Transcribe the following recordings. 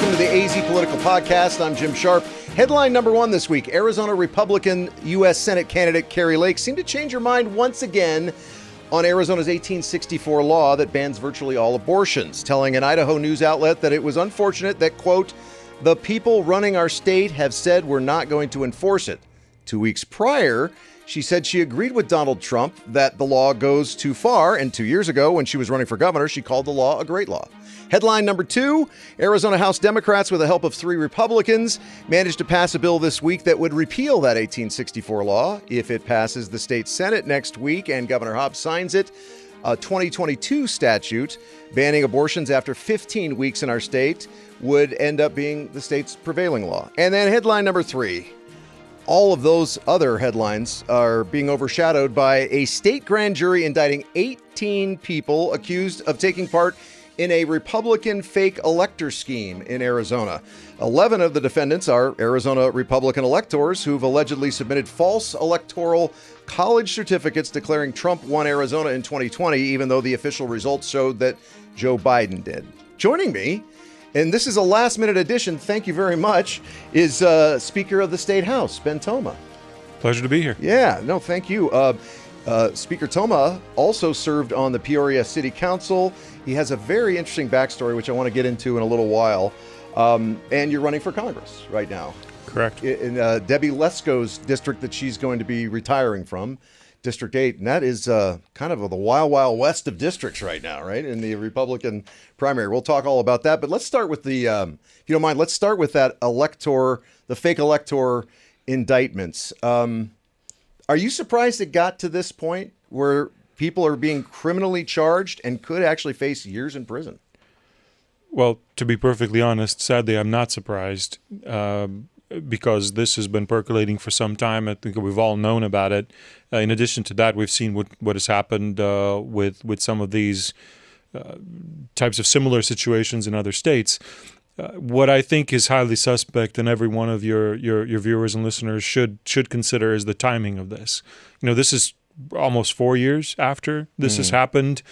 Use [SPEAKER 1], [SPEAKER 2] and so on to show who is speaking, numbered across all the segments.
[SPEAKER 1] Welcome to the AZ Political Podcast. I'm Jim Sharpe. Headline number one this week, Arizona Republican U.S. Senate candidate Kari Lake seemed to change her mind once again on Arizona's 1864 law that bans virtually all abortions, telling an Idaho news outlet that it was unfortunate that, quote, the people running our state have said we're not going to enforce it. 2 weeks prior, she said she agreed with Donald Trump that the law goes too far, and 2 years ago, when she was running for governor, she called the law a great law. Headline number two, Arizona House Democrats, with the help of 3 Republicans, managed to pass a bill this week that would repeal that 1864 law. If it passes the state Senate next week and Governor Hobbs signs it, a 2022 statute banning abortions after 15 weeks in our state would end up being the state's prevailing law. And then headline number 3. All of those other headlines are being overshadowed by a state grand jury indicting 18 people accused of taking part in a Republican fake elector scheme in Arizona. 11 of the defendants are Arizona Republican electors who've allegedly submitted false electoral college certificates declaring Trump won Arizona in 2020, even though the official results showed that Joe Biden did. Joining me, and this is a last-minute addition, thank you very much, is Speaker of the State House, Ben Toma.
[SPEAKER 2] Pleasure to be here.
[SPEAKER 1] Yeah, no, thank you. Speaker Toma also served on the Peoria City Council. He has a very interesting backstory, which I want to get into in a little while. And you're running for Congress right now.
[SPEAKER 2] Correct.
[SPEAKER 1] In Debbie Lesko's district that she's going to be retiring from, District 8. And that is kind of the wild, wild west of districts right now, right? In the Republican primary. We'll talk all about that. But let's start with the, if you don't mind, let's start with that elector, the fake elector indictments. Are you surprised it got to this point where people are being criminally charged and could actually face years in prison?
[SPEAKER 2] Well, to be perfectly honest, sadly, I'm not surprised because this has been percolating for some time. I think we've all known about it. In addition to that, we've seen what has happened with some of these types of similar situations in other states. What I think is highly suspect, and every one of your viewers and listeners should consider, is the timing of this. You know, this is almost 4 years after this has happened.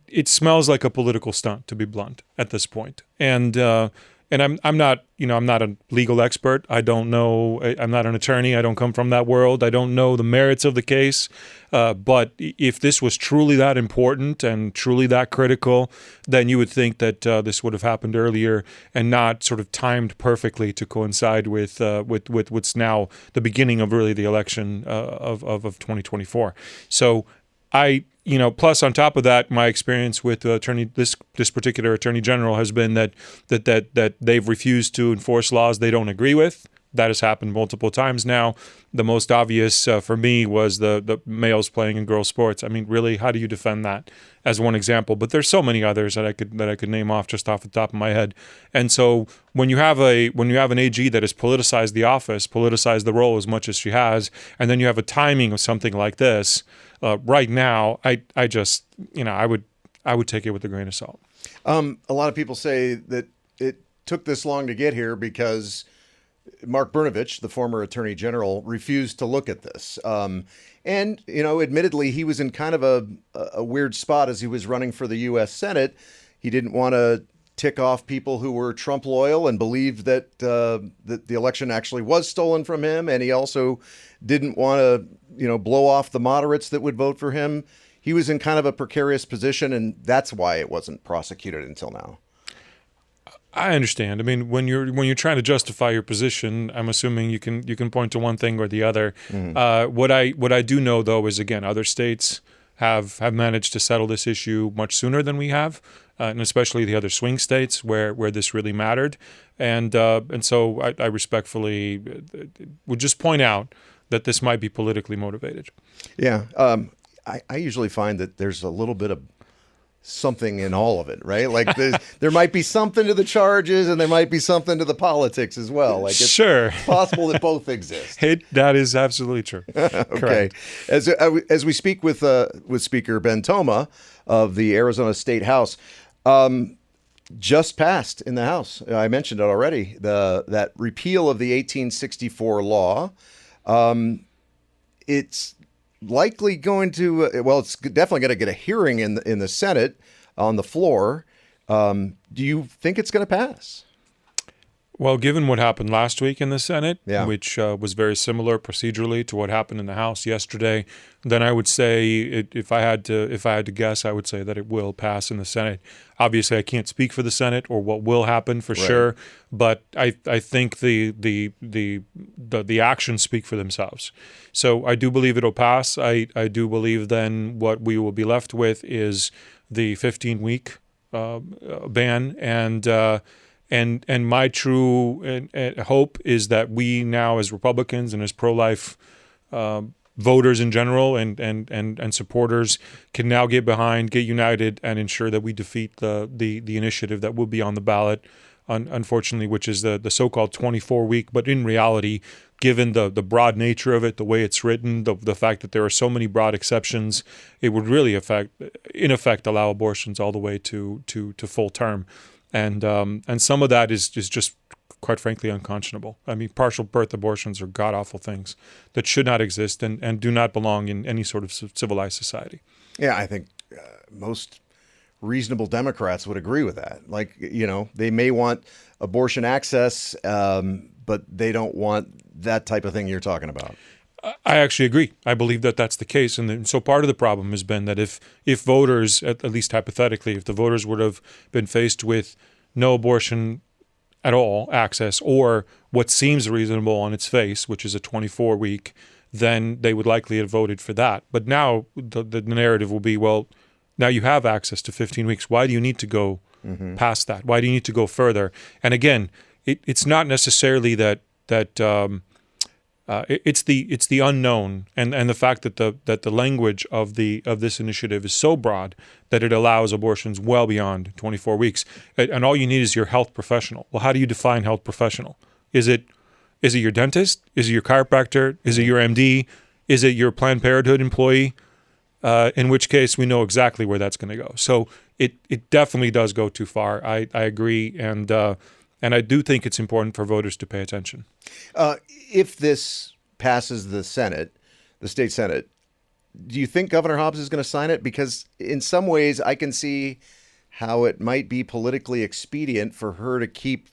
[SPEAKER 2] It smells like a political stunt, to be blunt, at this point. And I'm not a legal expert. I don't know. I'm not an attorney. I don't come from that world. I don't know the merits of the case. But if this was truly that important and truly that critical, then you would think that this would have happened earlier and not sort of timed perfectly to coincide with what's now the beginning of really the election of 2024. So plus on top of that, my experience with this particular attorney general has been that they've refused to enforce laws they don't agree with. That has happened multiple times now. The most obvious for me was the males playing in girls' sports. I mean, really, how do you defend that as one example? But there's so many others that I could name off just off the top of my head. And so when you have an AG that has politicized the office, politicized the role as much as she has, and then you have a timing of something like this, right now, I would take it with a grain of salt.
[SPEAKER 1] A lot of people say that it took this long to get here because Mark Brnovich, the former attorney general, refused to look at this. And, admittedly, he was in kind of a weird spot as he was running for the U.S. Senate. He didn't want to tick off people who were Trump loyal and believed that the election actually was stolen from him. And he also didn't want to, blow off the moderates that would vote for him. He was in kind of a precarious position, and that's why it wasn't prosecuted until now.
[SPEAKER 2] I understand. I mean, when you're trying to justify your position, I'm assuming you can point to one thing or the other. Mm-hmm. What I do know, though, is, again, other states have managed to settle this issue much sooner than we have, and especially the other swing states where this really mattered. And so I respectfully would just point out that this might be politically motivated.
[SPEAKER 1] Yeah. I usually find that there's a little bit of something in all of it, right? Like there might be something to the charges and there might be something to the politics as well. Like it's
[SPEAKER 2] sure.
[SPEAKER 1] possible that both exist.
[SPEAKER 2] That is absolutely true.
[SPEAKER 1] Okay.
[SPEAKER 2] Correct.
[SPEAKER 1] As we speak with Speaker Ben Toma of the Arizona State House, just passed in the House. I mentioned it already. That repeal of the 1864 law. It's likely going to, it's definitely going to get a hearing in the Senate on the floor. Do you think it's going to pass?
[SPEAKER 2] Well, given what happened last week in the Senate,
[SPEAKER 1] Yeah.
[SPEAKER 2] which was very similar procedurally to what happened in the House yesterday, then I would say if I had to guess, I would say that it will pass in the Senate. Obviously, I can't speak for the Senate or what will happen for sure, but I think the actions speak for themselves. So I do believe it'll pass. I do believe then what we will be left with is the 15-week ban, and my true hope is that we now, as Republicans and as pro-life voters in general and supporters, can now get behind, get united, and ensure that we defeat the initiative that will be on the ballot, unfortunately, which is the so-called 24-week. But in reality, given the broad nature of it, the way it's written, the fact that there are so many broad exceptions, it would really in effect allow abortions all the way to full term. And some of that is just, quite frankly, unconscionable. I mean, partial birth abortions are god-awful things that should not exist and do not belong in any sort of civilized society.
[SPEAKER 1] Yeah, I think most reasonable Democrats would agree with that. Like, they may want abortion access, but they don't want that type of thing you're talking about.
[SPEAKER 2] I actually agree. I believe that that's the case. And so part of the problem has been that if voters, at least hypothetically, if the voters would have been faced with no abortion at all access, or what seems reasonable on its face, which is a 24-week, then they would likely have voted for that. But now the narrative will be, well, now you have access to 15 weeks. Why do you need to go past that? Why do you need to go further? And again, it's not necessarily that it's the unknown and the fact that the language of this initiative is so broad that it allows abortions well beyond 24 weeks. And all you need is your health professional. Well, how do you define health professional? Is it your dentist? Is it your chiropractor? Is it your MD? Is it your Planned Parenthood employee? In which case, we know exactly where that's going to go. So it definitely does go too far. I agree, and I do think it's important for voters to pay attention.
[SPEAKER 1] If this passes the Senate, the state Senate, do you think Governor Hobbs is going to sign it? Because in some ways, I can see how it might be politically expedient for her to keep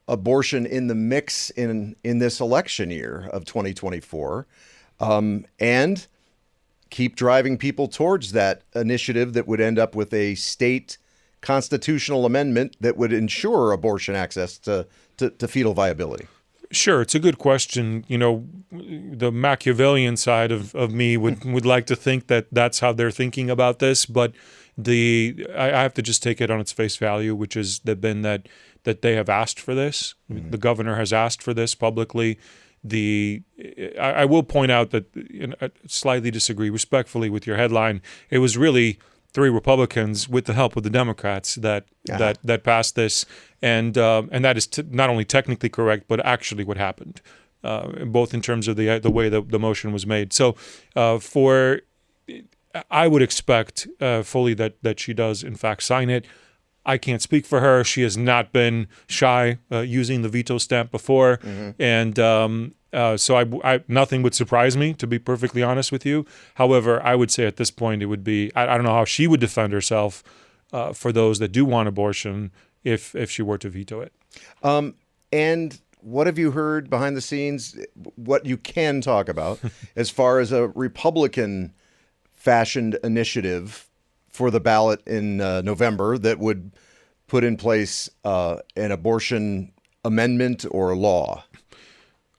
[SPEAKER 1] abortion in the mix in this election year of 2024, and keep driving people towards that initiative that would end up with a state constitutional amendment that would ensure abortion access to fetal viability.
[SPEAKER 2] Sure, it's a good question. The Machiavellian side of me would like to think that that's how they're thinking about this, but I have to just take it on its face value, which is that they have asked for this. Mm-hmm. The governor has asked for this publicly. I will point out that I slightly disagree respectfully with your headline. It was really 3 Republicans with the help of the Democrats that passed this, and that is not only technically correct, but actually what happened, both in terms of the way the motion was made. So I would expect fully that she does in fact sign it. I can't speak for her. She has not been shy using the veto stamp before, and so nothing would surprise me, to be perfectly honest with you. However, I would say at this point it would be I don't know how she would defend herself for those that do want abortion if she were to veto it.
[SPEAKER 1] And what have you heard behind the scenes? What you can talk about as far as a Republican fashioned initiative for the ballot in November that would put in place an abortion amendment or law?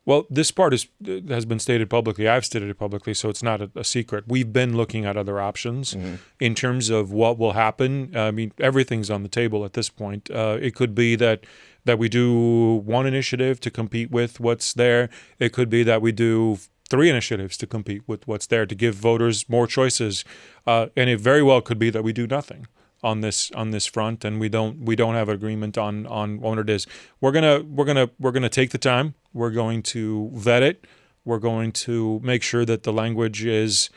[SPEAKER 2] Well, this part has been stated publicly. I've stated it publicly, so it's not a secret. We've been looking at other options in terms of what will happen. I mean, everything's on the table at this point. It could be that we do one initiative to compete with what's there. It could be that we do 3 initiatives to compete with what's there, to give voters more choices. And it very well could be that we do nothing on this front, and we don't have an agreement on what it is. We're gonna take the time. We're going to vet it. We're going to make sure that the language is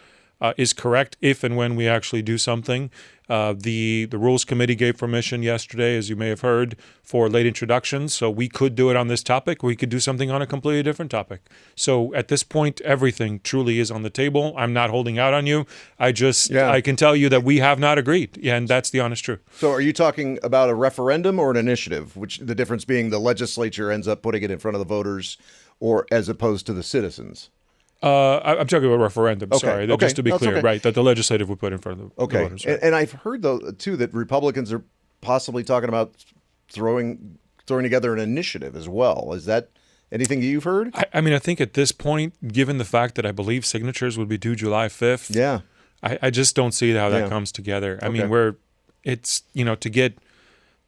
[SPEAKER 2] is correct if and when we actually do something. The Rules Committee gave permission yesterday, as you may have heard, for late introductions. So we could do it on this topic. We could do something on a completely different topic. So at this point, everything truly is on the table. I'm not holding out on you. I can tell you that we have not agreed, and that's the honest truth.
[SPEAKER 1] So are you talking about a referendum or an initiative, which the difference being the legislature ends up putting it in front of the voters or as opposed to the citizens?
[SPEAKER 2] I'm talking about referendum.
[SPEAKER 1] Okay.
[SPEAKER 2] Sorry,
[SPEAKER 1] Okay.
[SPEAKER 2] Just to be
[SPEAKER 1] That's
[SPEAKER 2] clear,
[SPEAKER 1] okay.
[SPEAKER 2] right? That the legislative would put in front of the voters. Right?
[SPEAKER 1] And I've heard though too that Republicans are possibly talking about throwing together an initiative as well. Is that anything you've heard?
[SPEAKER 2] I mean, I think at this point, given the fact that I believe signatures would be due July 5th,
[SPEAKER 1] Yeah.
[SPEAKER 2] I just don't see how that
[SPEAKER 1] Yeah.
[SPEAKER 2] comes together. I
[SPEAKER 1] Okay.
[SPEAKER 2] mean, to get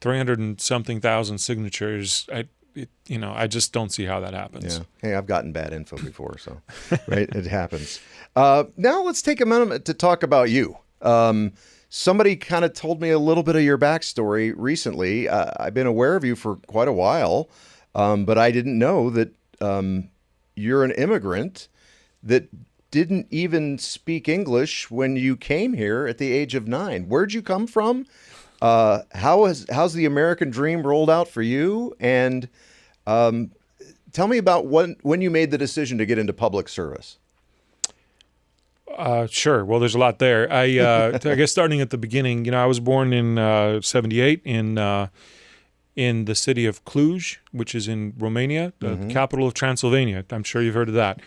[SPEAKER 2] 300 and something thousand signatures, I just don't see how that happens.
[SPEAKER 1] Yeah. Hey, I've gotten bad info before, so right, it happens. Now let's take a minute to talk about you. Somebody kind of told me a little bit of your backstory recently. I've been aware of you for quite a while, but I didn't know that you're an immigrant that didn't even speak English when you came here at the age of 9. Where'd you come from? How's the American dream rolled out for you? And tell me about when you made the decision to get into public service.
[SPEAKER 2] Sure. Well, there's a lot there. I guess starting at the beginning, I was born in 1978 in the city of Cluj, which is in Romania, the capital of Transylvania. I'm sure you've heard of that.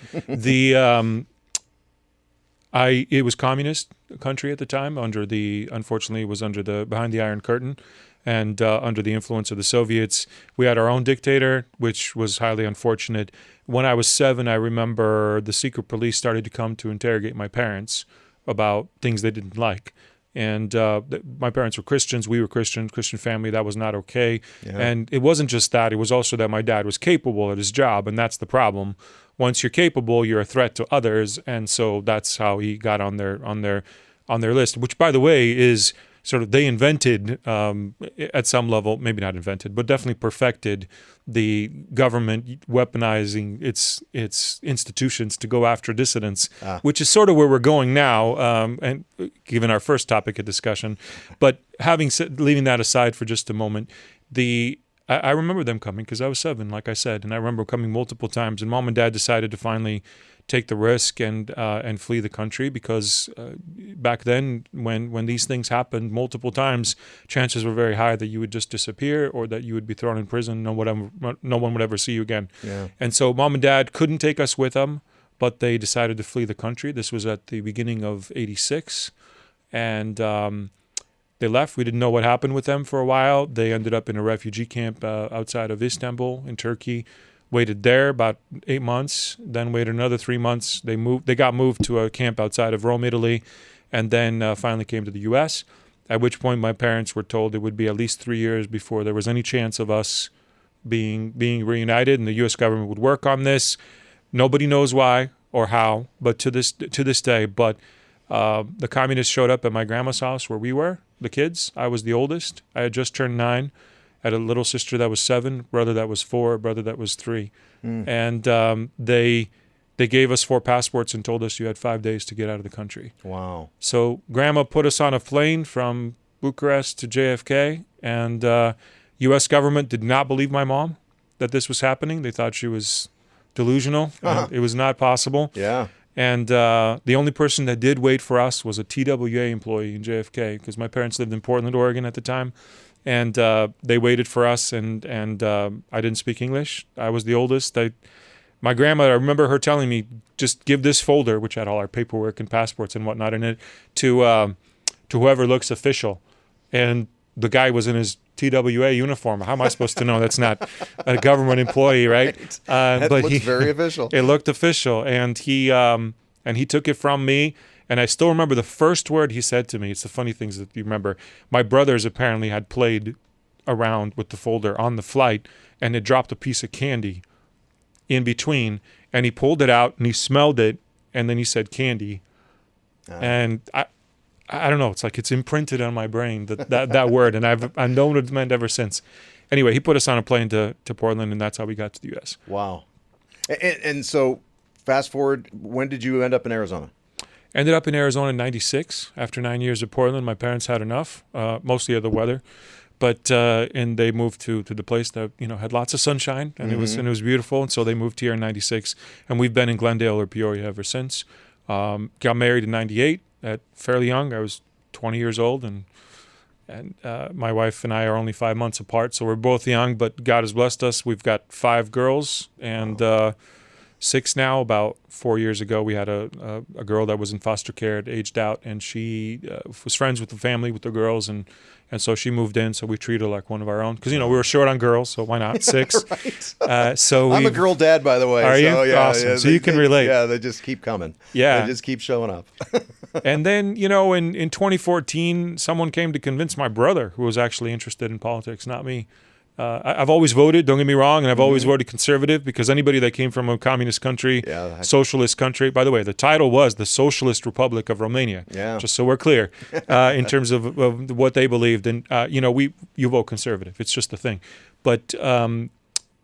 [SPEAKER 2] It was communist country at the time. Unfortunately, it was behind the Iron Curtain, and under the influence of the Soviets. We had our own dictator, which was highly unfortunate. When I was 7, I remember the secret police started to come to interrogate my parents about things they didn't like. And my parents were Christians. We were Christian family. That was not okay. Yeah. And it wasn't just that. It was also that my dad was capable at his job, and that's the problem. Once you're capable, you're a threat to others, and so that's how he got on their list. Which, by the way, is sort of they invented at some level, maybe not invented, but definitely perfected the government weaponizing its institutions to go after dissidents, which is sort of where we're going now. And given our first topic of discussion, but leaving that aside for just a moment, I remember them coming because I was 7, like I said, and I remember coming multiple times. And Mom and Dad decided to finally take the risk and flee the country because back then, when these things happened multiple times, chances were very high that you would just disappear or that you would be thrown in prison. No one would ever see you again. Yeah. And so Mom and Dad couldn't take us with them, but they decided to flee the country. This was at the beginning of '86, and they left. We didn't know what happened with them for a while. They ended up in a refugee camp outside of Istanbul in Turkey. Waited there about 8 months, then waited another 3 months. They got moved to a camp outside of Rome, Italy, and then finally came to the U.S., at which point my parents were told it would be at least 3 years before there was any chance of us being reunited, and the U.S. government would work on this. Nobody knows why or how, but to this day. But the communists showed up at my grandma's house where we were, the kids. I was the oldest. I had just turned 9. I had a little sister that was 7, brother that was 4, brother that was 3. And they gave us 4 passports and told us you had 5 days to get out of the country.
[SPEAKER 1] Wow.
[SPEAKER 2] So Grandma put us on a plane from Bucharest to JFK, and U.S. government did not believe my mom that this was happening. They thought she was delusional. It was not possible.
[SPEAKER 1] Yeah.
[SPEAKER 2] And the only person that did wait for us was a TWA employee in JFK because my parents lived in Portland, Oregon at the time. And they waited for us, and I didn't speak English. I was the oldest. My grandma, I remember her telling me, just give this folder, which had all our paperwork and passports and whatnot in it, to whoever looks official. And the guy was in his TWA uniform. How am I supposed to know that's not a government employee, right?
[SPEAKER 1] That looks very official.
[SPEAKER 2] It looked official, and he took it from me. And I still remember the first word he said to me. It's the funny things that you remember. My brothers apparently had played around with the folder on the flight, and it dropped a piece of candy in between. And he pulled it out, and he smelled it, and then he said candy. And I don't know. It's like it's imprinted on my brain, that word, and I've known what it meant ever since. Anyway, he put us on a plane to Portland, and that's how we got to the U.S.
[SPEAKER 1] Wow. And so fast forward, when did you end up in Arizona?
[SPEAKER 2] Ended up in Arizona in '96. After 9 years of Portland, my parents had enough, mostly of the weather. But and they moved to the place that had lots of sunshine, and it was beautiful. And so they moved here in '96, and we've been in Glendale or Peoria ever since. Got married in '98 at fairly young. I was 20 years old, and my wife and I are only 5 months apart, so we're both young. But God has blessed us. We've got 5 girls and 6 now. About 4 years ago, we had a girl that was in foster care, aged out, and she was friends with the family, with the girls, and so she moved in. So we treat her like one of our own because we were short on girls, so why not 6?
[SPEAKER 1] Right.
[SPEAKER 2] So
[SPEAKER 1] I'm a girl dad, by the way.
[SPEAKER 2] Are you?
[SPEAKER 1] Yeah,
[SPEAKER 2] awesome.
[SPEAKER 1] yeah,
[SPEAKER 2] so you can relate.
[SPEAKER 1] Yeah, they just keep coming.
[SPEAKER 2] Yeah,
[SPEAKER 1] they just keep showing up.
[SPEAKER 2] And then in 2014, someone came to convince my brother, who was actually interested in politics, not me. I've always voted, don't get me wrong, and I've always voted conservative because anybody that came from a communist country, socialist country, by the way, the title was the Socialist Republic of Romania, just so we're clear, in terms of what they believed. And, you vote conservative. It's just the thing. But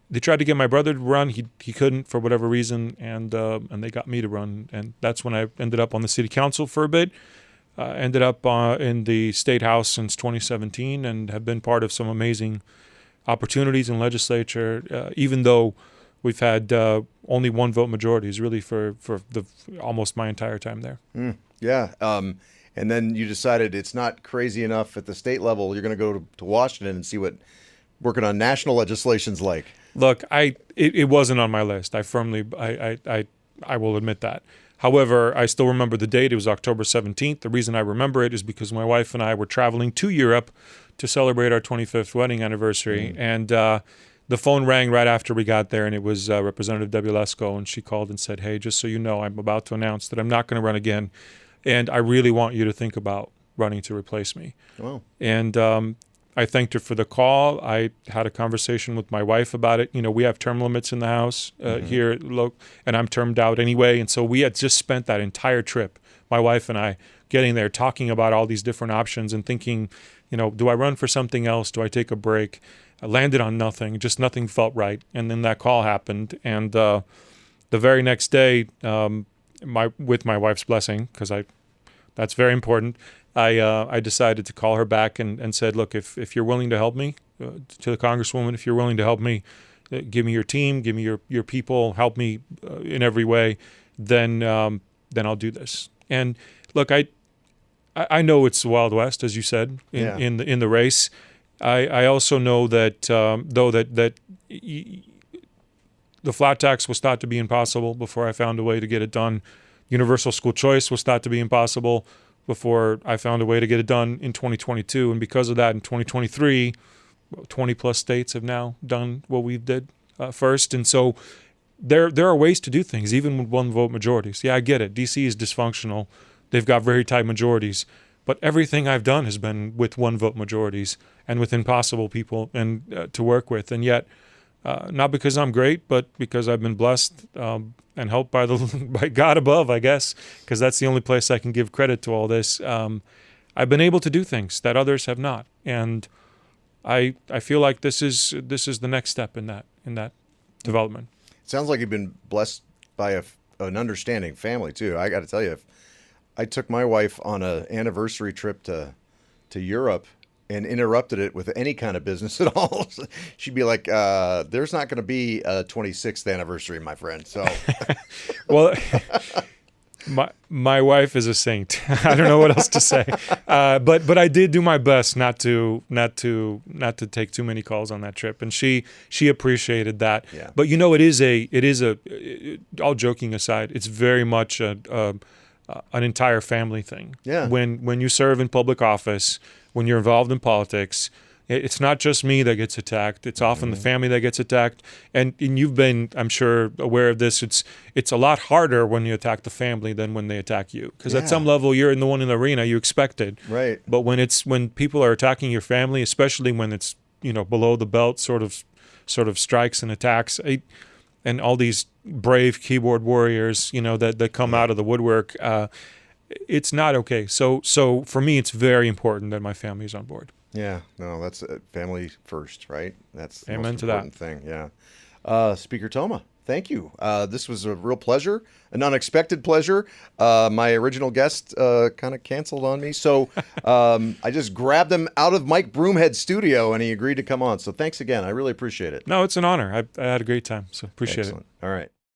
[SPEAKER 2] they tried to get my brother to run. He couldn't for whatever reason, and they got me to run. And that's when I ended up on the city council for a bit. Ended up in the state house since 2017 and have been part of some amazing opportunities in legislature, even though we've had only 1 vote majorities really for almost my entire time there.
[SPEAKER 1] Yeah. And then you decided it's not crazy enough at the state level. You're going to go to Washington and see what working on national legislation's like.
[SPEAKER 2] Look, it wasn't on my list. I will admit that. However, I still remember the date. It was October 17th. The reason I remember it is because my wife and I were traveling to Europe to celebrate our 25th wedding anniversary. And the phone rang right after we got there, and it was Representative Debbie Lesko, and she called and said, "Hey, just so you know, I'm about to announce that I'm not going to run again, and I really want you to think about running to replace me."
[SPEAKER 1] Wow.
[SPEAKER 2] And I thanked her for the call. I had a conversation with my wife about it. We have term limits in the house here, and I'm termed out anyway. And so we had just spent that entire trip, my wife and I, getting there, talking about all these different options and thinking, do I run for something else? Do I take a break? I landed on nothing. Just nothing felt right. And then that call happened. And the very next day, with my wife's blessing, because that's very important, I decided to call her back and said, look, if you're willing to help me, to the Congresswoman, if you're willing to help me, give me your team, give me your people, help me in every way, then I'll do this. And look, I know it's the Wild West, as you said, in the race. I also know that though that the flat tax was thought to be impossible before I found a way to get it done. Universal school choice was thought to be impossible before I found a way to get it done in 2022. And because of that, in 2023, 20 plus states have now done what we did first. And so there are ways to do things, even with 1 vote majorities. Yeah, I get it. DC is dysfunctional. They've got very tight majorities. But everything I've done has been with 1 vote majorities and with impossible people and to work with. And yet, not because I'm great, but because I've been blessed and helped by God above, I guess, because that's the only place I can give credit to all this. I've been able to do things that others have not, and I feel like this is the next step in that development.
[SPEAKER 1] It sounds like you've been blessed by an understanding family too. I got to tell you, if I took my wife on an anniversary trip to Europe and interrupted it with any kind of business at all, she'd be like, there's not going to be a 26th anniversary, my friend. So,
[SPEAKER 2] well, my wife is a saint. I don't know what else to say. But I did do my best not to take too many calls on that trip. And she appreciated that.
[SPEAKER 1] Yeah.
[SPEAKER 2] But it is all joking aside, it's very much an entire family thing.
[SPEAKER 1] Yeah.
[SPEAKER 2] When you serve in public office, when you're involved in politics, it's not just me that gets attacked. It's often the family that gets attacked. And you've been, I'm sure, aware of this. It's a lot harder when you attack the family than when they attack you. Because at some level, you're the one in the arena. You expect it.
[SPEAKER 1] Right.
[SPEAKER 2] But when people are attacking your family, especially when it's below the belt sort of strikes and attacks, and all these brave keyboard warriors, that come out of the woodwork, it's not okay. So for me, it's very important that my family is on board.
[SPEAKER 1] Yeah, no, that's family first, right? That's the
[SPEAKER 2] Amen
[SPEAKER 1] most
[SPEAKER 2] to that.
[SPEAKER 1] important thing. Yeah. Speaker Toma, Thank you. This was a real pleasure, an unexpected pleasure. My original guest kind of canceled on me, so I just grabbed him out of Mike Broomhead's studio, and he agreed to come on. So thanks again. I really appreciate it.
[SPEAKER 2] No, it's an honor. I had a great time, so appreciate it.
[SPEAKER 1] All right.